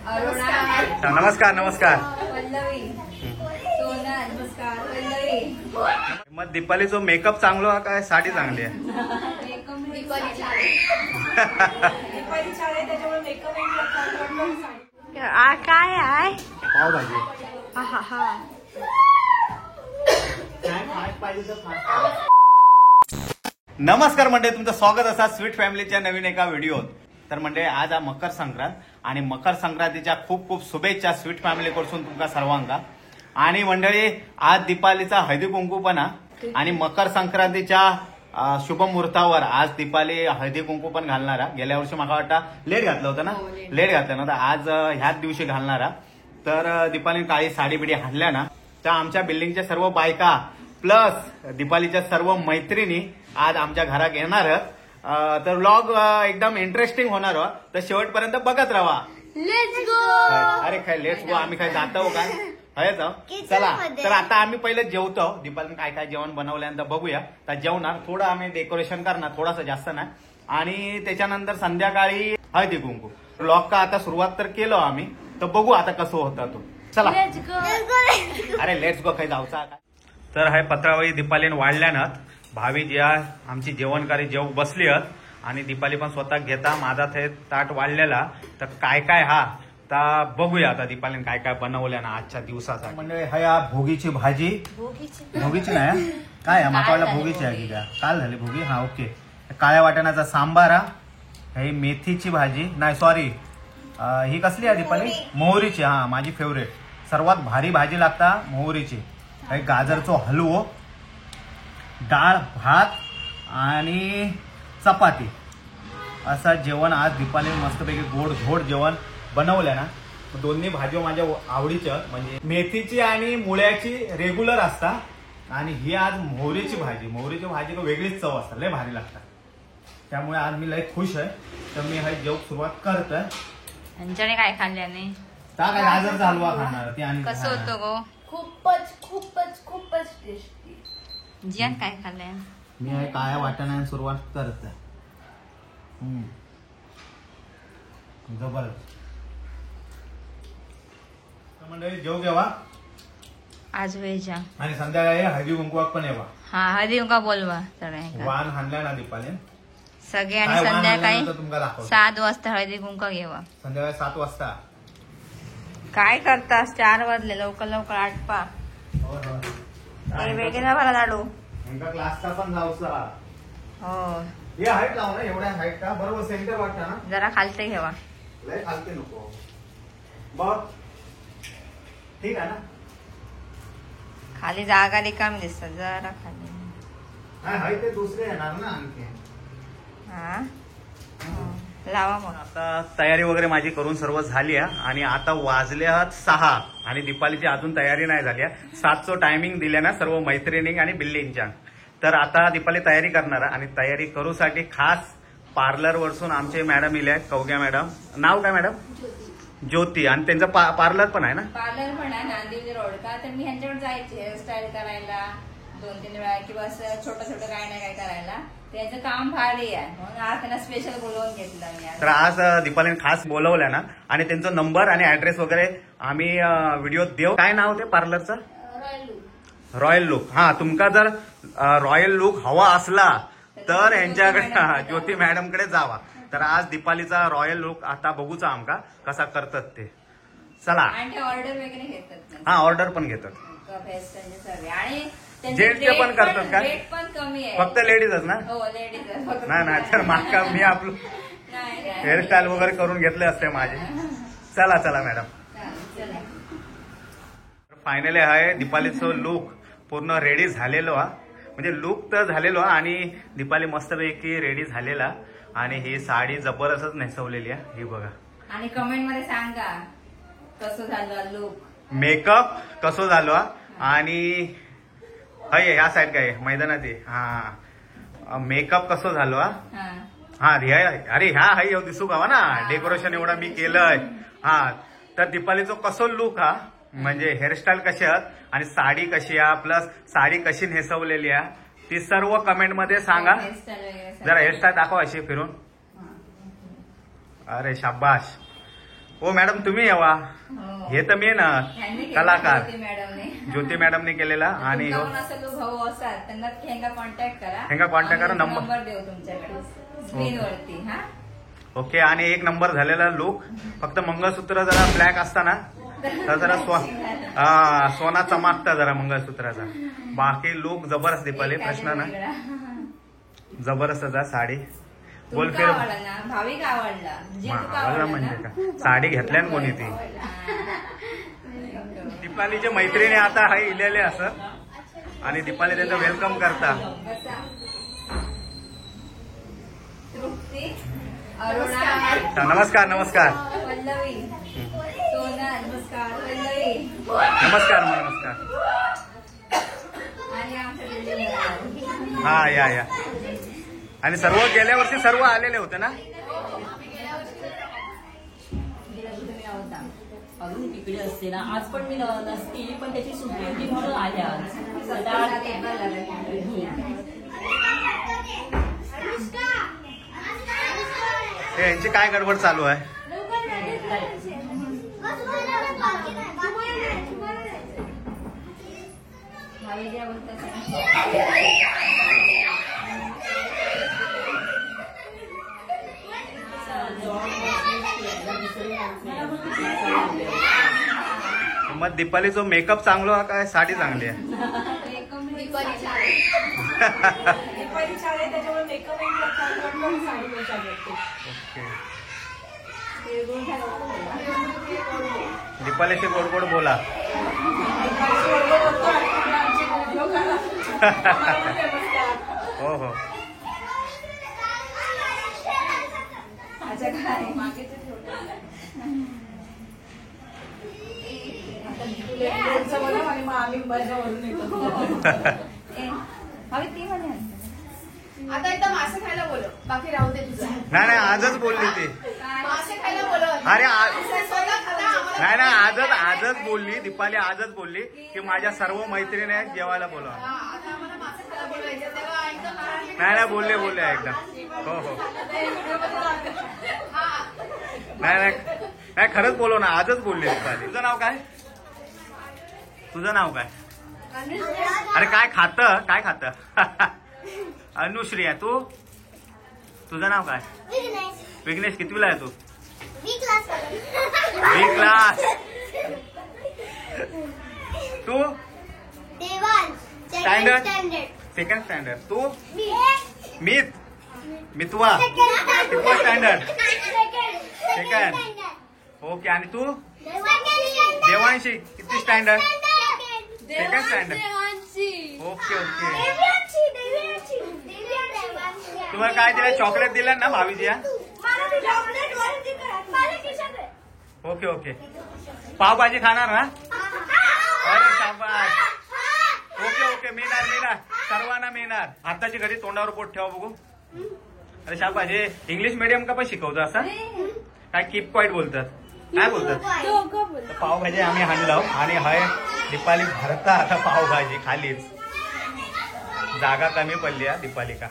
नमस्कार नमस्कार. पल्लवी सोनल नमस्कार. पल्लवी मग दीपाली जो मेकअप चांगलो आहे काय साडी चांगली आहे? काय आहे पावभाजी. नमस्कार म्हणजे तुमचं स्वागत असा स्वीट फॅमिलीच्या नवीन एका व्हिडिओत. तर म्हणजे आज हा मकर संक्रांत आणि मकर संक्रांतीच्या खूप खूप शुभेच्छा स्वीट फॅमिली कडसून तुमका सर्वांका. आणि मंडळी आज दीपालीचा हळदी कुंकू पण आणि मकर संक्रांतीच्या शुभ मुहूर्तावर आज दीपाली हळदी कुंकू पण घालणारा. गेल्या वर्षी मला वाटतं लेट घातलं होतं ना, लेट घातलं ना, तर आज ह्याच दिवशी घालणारा. तर दीपाली काळी साडी बिडी हाणल्या ना, तर आमच्या बिल्डिंगच्या सर्व बायका प्लस दीपालीच्या सर्व मैत्रिणी आज आमच्या घरात येणार. तर व्लॉग एकदम इंटरेस्टिंग होणार. तर शेवटपर्यंत बघत राहा. Let's go. अरे काय लेट्स गो, आम्ही काय जातो काय हय चला. तर आता आम्ही पहिले जेवतो. दीपाली काय काय जेवण बनवल्यानंतर बघूया. तर जेवणार थोडं आम्ही डेकोरेशन करणार, थोडंसं जास्त नाही. आणि त्याच्यानंतर संध्याकाळी हळदी कुंकू. व्लॉग का आता सुरुवात तर केलं आम्ही, तर बघू आता कसं होता तो. चला अरे लेट्स गो काही जाऊचा. तर हाय पत्रावळी दीपालीने वाढल्यानं भावी जी आमची जेवणकारी जेव बसली आणि दीपाली पण स्वतः घेता माझा ते ताट वाढलेला. तर काय काय हा तर बघूया आता दीपालीने काय काय बनवल्या ना आजच्या दिवसाचा. म्हणजे हा भोगीची भाजी. भोगीची नाही काय माकावाला भोगीची आहे की काय काल झाली भोगी. हा ओके. काळ्या वाटाण्याचा सांबार. ही मेथीची भाजी नाही सॉरी ही कसली आहे दीपाली? मोहरीची. हा माझी फेवरेट सर्वात भारी भाजी लागता मोहरीची. काही गाजरचो हलवो, डाळ भात आणि चपाती असं जेवण आज दीपाली मस्तपैकी गोड धोड जेवण बनवलं ना. दोन्ही भाज्या माझ्या आवडीच्या म्हणजे मेथीची आणि मुळ्याची रेग्युलर असता आणि ही आज मोहरीची भाजी. मोहरीची भाजी वेगळीच चव असतात, लय भारी लागतात. त्यामुळे आज मी लय खुश आहे. तर मी हा जेवण सुरुवात करतोय. अंजने काय खाल्ल्याने काय गाजरचा हलवा खाणार ती आणि कसं होतं गो? खूपच खूपच खूपच टेस्टी. जियान काय खाल्लंय? मी हे काळ्या वाटाण्याने सुरुवात करतोय. जबरदस्त. मंडळी जेव घेवा आज वेजा आणि संध्याकाळी हळदी कुंकवाक पण येवा. हा हळदी का बोलवा सगळ्या वाण हाणल्या ना दीपाली सगळे. आणि काय वाण संध्याकाळी हाणल्यानंतर तुमका दाखवतो. 7 वाजता हळदी कुंका घेवा. संध्याकाळी 7 वाजता. काय करतास? 4 वाजले. लवकर लवकर आटपा. वेगळे ना मला लाडू. यांका क्लासचा पण जाऊचा. हो हे हाईट लावू ना, एवढ्या हाईट का बरोबर सेंटर वाटतं ना. जरा खालते घेवा. लय खालते नको. बघ ठीक आहे ना. खाली जागा रिकामी दिसतात. जरा खाली. नाही हाय ते दुसरे येणार ना आणखी. हा लावा मग. आता तयारी वगैरे माझी करून सर्व झाली आहे आणि आता वाजल्या 6 आणि दीपालीची अजून तयारी नाही झाली. 7चं टायमिंग दिल्या ना सर्व मैत्रिणी आणि बिल्डिंगच्या. तर आता दीपाली तयारी करणार आणि तयारी करूसाठी खास पार्लर वरसून आमचे मॅडम इले कवग्या मॅडम. नाव काय मॅडम? ज्योती. आणि त्यांचं पार्लर पण आहे ना. पार्लर पण आहे नांदिवली रोड का. तर मी ह्यांच्याकडे जायचे हेअरस्टाईल करायला 2-3 वेळा किंवा असं छोटं छोटं काय नाही काय करायला. त्याचं काम भारी आहे म्हणून आज त्यांना स्पेशल बोलवून घेतलं मी. तर आज दीपालीने खास बोलवल्या ना आणि त्यांचा नंबर आणि ऍड्रेस वगैरे आम्ही व्हिडिओत देऊ. काय नाव ते पार्लरचं? Royal look. हा तुमका जर रॉयल लुक हवा असला तर यांच्याकडे ज्योती मॅडम कडे जावा. तर आज दीपालीचा रॉयल लुक आता बघूचा आमका कसा करतात ते. चला. ऑर्डर वगैरे घेतात. हा ऑर्डर पण घेतात. आणि जेंट्सचे पण करतात का? रेट पण कमी आहे. फक्त लेडीजच ना? हो लेडीज. नाही तर माका मी आपलं हेअरस्टाईल वगैरे करून घेतले असते माझे. चला चला मॅडम. फायनली आहे दीपालीचं लुक पूर्ण रेडी झालेलो म्हणजे लुक तर झालेलो आणि दीपाली मस्तपैकी रेडी झालेला. आणि ही साडी जबरदस्तच नेसवलेली आहे. ही बघा. आणि कमेंट मध्ये सांगा कसं झालं लुक, मेकअप कसं झालं. आणि हय ह्या साईड काय मैदानात हा मेकअप कसं झालं. हा अरे ह्या हाय दिसू गावा ना. डेकोरेशन एवढा मी केलंय. हा तर दीपालीचं कसं लुक म्हणजे हेअरस्टाईल कशी आणि साडी कशी प्लस साडी कशी नेसवलेली ती सर्व कमेंट मध्ये सांगा. जरा हेअरस्टाईल दाखवा अशी फिरून. अरे शाबाश. हो मॅडम तुम्ही यावा. हो. हे तर मेन ह्यांनी केलं, कलाकार ज्योती मॅडमने. ज्योती मॅडमने केलेला. आणि तुमच्याकडून असं जो भाऊ असतात त्यांना ह्यांना कॉन्टॅक्ट करा. ह्यांना contact करा, आम्ही नंबर- नंबर देऊ तुमच्याकडे स्क्रीनवरती. हा ओके. आणि एक नंबर झालेला लुक. फक्त मंगळसूत्र जरा ब्लॅक असताना तर जरा सोना चमकता जरा मंगळसूत्राचा. बाकी लुक जबरदस्त दीपाली, प्रश्न ना. जबरदस्त होता साडी. बोल तुमका फिर आवडला ना, भाविक आवडला, जे तुका आवडला आवडला म्हणजे ना. का साडी घेतल्या ना कोणी ती. हा. दीपालीच्या मैत्रिणी आता हाय इलेले असत आणि दीपाली त्यांचं वेलकम करता. बसा. तृप्ती, अरुणा, नमस्कार नमस्कार पल्लवी, सोनल, नमस्कार, पल्लवी नमस्कार नमस्कार. आणि आमच्या दिल्लीला. हा या. आणि सर्व गेल्या वर्षी सर्व आलेले होते ना. अजून तिकडे असते ना. आज पण मी नसती, पण त्याची सुट्टी होती म्हणून आले आज. यांची काय गडबड चालू आहे. भावी बोलतात. मग दीपालीचा मेकअप चांगलो आहे काय साडी चांगली आहे. ओके. दीपालीशी गोड गोड बोला. हो हो. अच्छा काय भावी ती म्हणे आता एकदा मासे खायला बोलव, बाकी राहू दे तुझं. नाही आजच बोलली ती. मासे खायला बोलव. अरे स्वतः खाता, आम्हाला नाही आजच बोलली दीपाली. आजच बोलली की माझ्या सर्व मैत्रिणी आहेत जेवायला बोलवा. आता आम्हाला मासे खायला बोलवायचं, तेव्हा एकदम नाही बोलले एकदा. हो हो. नाही खरंच बोलव ना. आजच बोलली दीपाली. तुझं नाव काय. अरे काय खात अनुश्री आहे तू. तुझं नाव काय. विघ्नेश. कितवीला आहे तू. बी क्लास. तू स्टँडर्ड सेकंड स्टँडर्ड. तू मितवा कितवा स्टँडर्ड. सेकंड. ओके. आणि तू देवांशी किती स्टँडर्ड. Second standard. ओके. तुम्हाला काय दिलं. चॉकलेट दिलं ना भावीजी. ओके. पावभाजी खाणार ना. अरे शाबास. ओके मिळणार सर्वांना मिळणार. आताची घरी तोंडावर पोट ठेवा बघू. अरे शाबास. हे इंग्लिश मीडियम का पण शिकवतो असं काय. कीप क्वाईट बोलतात. काय बोलतात. पावभाजी आम्ही आणलो आणि हाय दीपाली भरता आता पावभाजी खालीच. जागा कमी पडली आहे दीपाली का.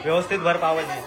व्यवस्थित भर पावभाजी.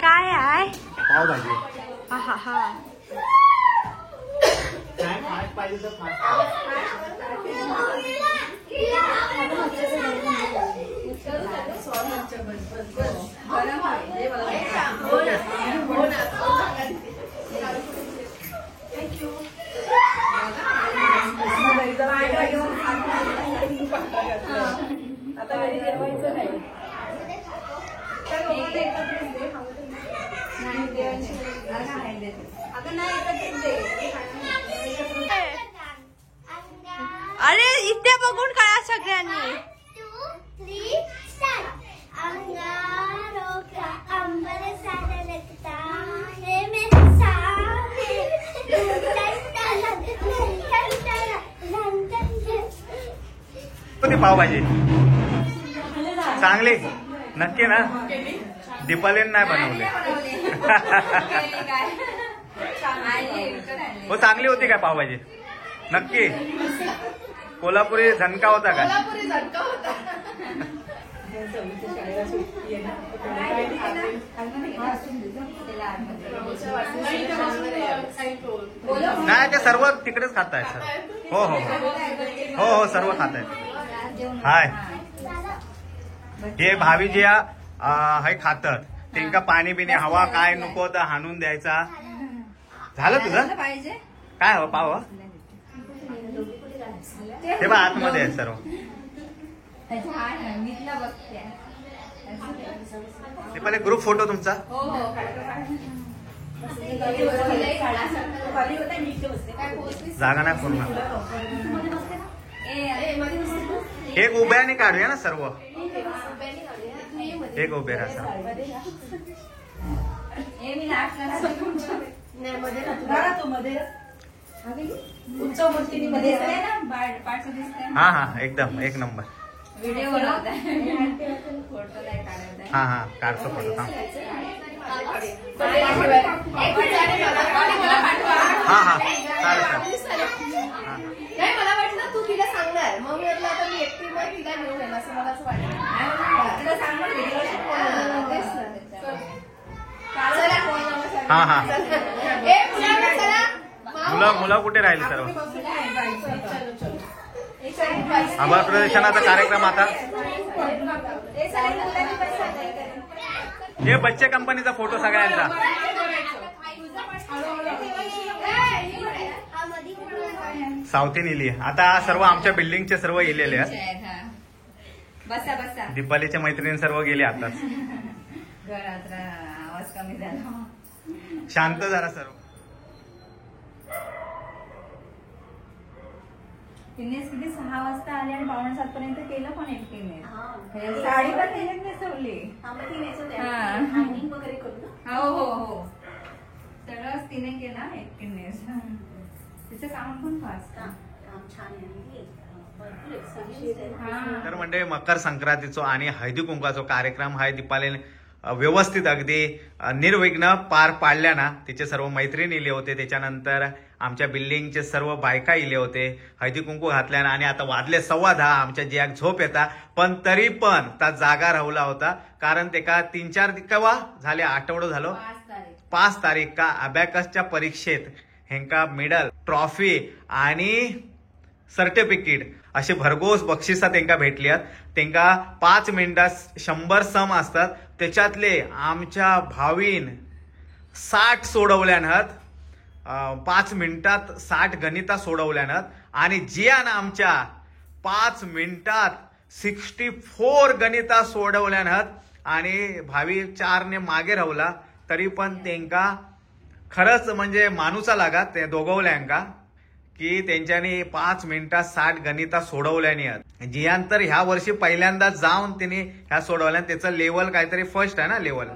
काय आहे. पावभाजी काय पाहिजे तर आता घरी जेवायचं नाही. अरे इथे बघून कळा सगळ्यांनी. पावभाजी चांगली नक्की ना. दीपालीने नाही बनवले. हो चांगली होती काय पावभाजी. नक्की. कोल्हापुरी झणका होता काय. शाळेला सुट्टी आहे ना, तर थोडं काय नाही ते सर्व तिकडेच खात आहेत सर. हो हो हो हो सर्व खात आहेत. हाय हे भावी जे हे खातात त्यांना पाणी बिणी हवा काय नको तर हाणून द्यायचा. झालं तुझं पाहिजे काय हवं पाव ते बा आतमध्ये आहे सर्व. मीतला बघते ते पहिले ग्रुप फोटो तुमचा. हो हो जागा नाही पूर्ण एक उभ्याने काढूया ना सर्व. एक उभे राहा. हा हा एकदम एक नंबर. व्हिडिओ बनवताय फोटो नाही काढत. हा हा काढतो फोटो. हा हा चालेल चालेल. नाही मला वाटलं तू तिला सांगणार, मग मी म्हटलं आता मी एकटी मग तिला घेऊन येईल असं मला असं वाटलं. हा हा चला मुलं कुठे राहील सर्व. चलो आभार प्रदर्शनाचा कार्यक्रम आता. हे बच्चे कंपनीचा फोटो सगळ्यांचा. सावथीन इली आता सर्व आमच्या बिल्डिंगचे सर्व इलेले आहेत. बसा बसा. दीपालीच्या मैत्रिणी सर्व गेले आताच. घरात आवाज कमी झाला. शांत जरा सर्व. तिने किती 6 वाजता आले आणि 5:45 पर्यंत केलं पण एकटीने. साडी पण तिने नेसवली. हो हो हो सगळंच तिने केलं एकटीने. तिचं काम पण फास्ट. तर म्हणजे मकर संक्रांतीचो आणि हळदी कुंकाचो कार्यक्रम हा दीपालीने व्यवस्थित अगदी निर्विघ्न पार पाडल्या ना. तिचे सर्व मैत्रिणी इले होते, त्याच्यानंतर आमच्या बिल्डिंगचे सर्व बायका इले होते, हळदी कुंकू घातल्यानं. आणि आता वाजले 10:15 आमच्या जियाक झोप येता पण तरी पण त्या जागा राहुला होता. कारण ते का 3-4 केव्हा झाले आठवडं झालं 5 तारीख का अबॅकसच्या परीक्षेत हेंका मेडल ट्रॉफी आणि सर्टिफिकेट असे भरघोस बक्षिसा त्यांना भेटली आहेत. त्यांना 5 मिनिटात 100 सम असतात, त्याच्यातले आमच्या भावीन 60 सोडवल्यानं. 5 मिनिटात 60 गणिता सोडवल्यानं. आणि जियान आमच्या 5 मिनिटात 64 गणिता सोडवल्यानं. आणि भावी 4ने मागे राहुला तरी पण त्यांना खरंच म्हणजे मानुसा लागा ते दोघवल्यांका की त्यांच्यानी 5 मिनिटात 60 गणिता सोडवल्यानी आहेत. जियान तर ह्या वर्षी पहिल्यांदा जाऊन तिने ह्या सोडवल्या. त्याचं लेवल काहीतरी फर्स्ट आहे ना लेवल.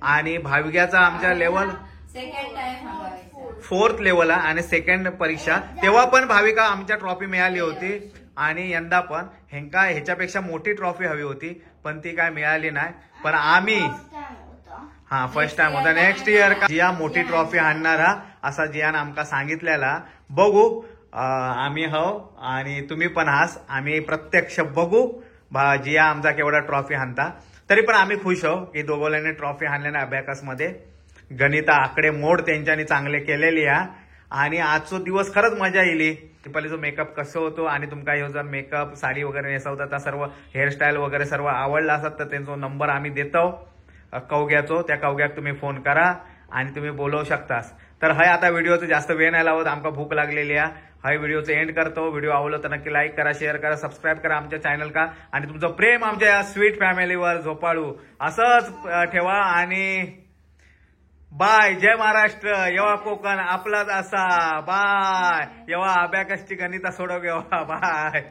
आणि भाविकाचा आमच्या level second time 4th level आहे. आणि सेकंड परीक्षा तेव्हा पण भाविका आमच्या ट्रॉफी मिळाली होती. आणि यंदा पण हेंका ह्याच्यापेक्षा मोठी ट्रॉफी हवी होती पण ती काय मिळाली नाही. पण आम्ही फर्स्ट टाइम होता. नेक्स्ट इयर जिया मोठी ट्रॉफी आणणार असा जियान आमका सांगितलेला. बघू आम्ही हो आणि तुम्ही पण हास. आम्ही प्रत्यक्ष बघू जिया आमचा केवढा ट्रॉफी हाणता. तरी पण आम्ही खुश हो की दोघोल्याने ट्रॉफी हाणल्याने अभ्यास मध्ये. गणिता आकडे मोड त्यांच्यानी चांगले केलेली आहे. आणि आजचो दिवस खरंच मजा येईल. दीपालीचा मेकअप कसं होतो आणि तुमका ह्यो जर मेकअप साडी वगैरे नेसवता सर्व हेअरस्टाईल वगैरे सर्व आवडला असत तर त्यांचा नंबर आम्ही देतो कवग्याचो. त्या कवग्याक तुम्ही फोन करा आणि तुम्ही बोलवू शकतास. तर हय आता व्हिडिओचं जास्त वेळ नाही लावत, आमका भूक लागलेली आहे. हय व्हिडिओचं एंड करतो. व्हिडिओ आवडला तर नक्की लाईक करा, शेअर करा, सबस्क्राईब करा आमच्या चॅनल का. आणि तुमचं प्रेम आमच्या या स्वीट फॅमिलीवर झोपाळू असंच ठेवा. आणि बाय. जय महाराष्ट्र. येवा कोकण आपलाच असा. बाय. येवा अबॅकसची गणिता सोडव घेवा. बाय.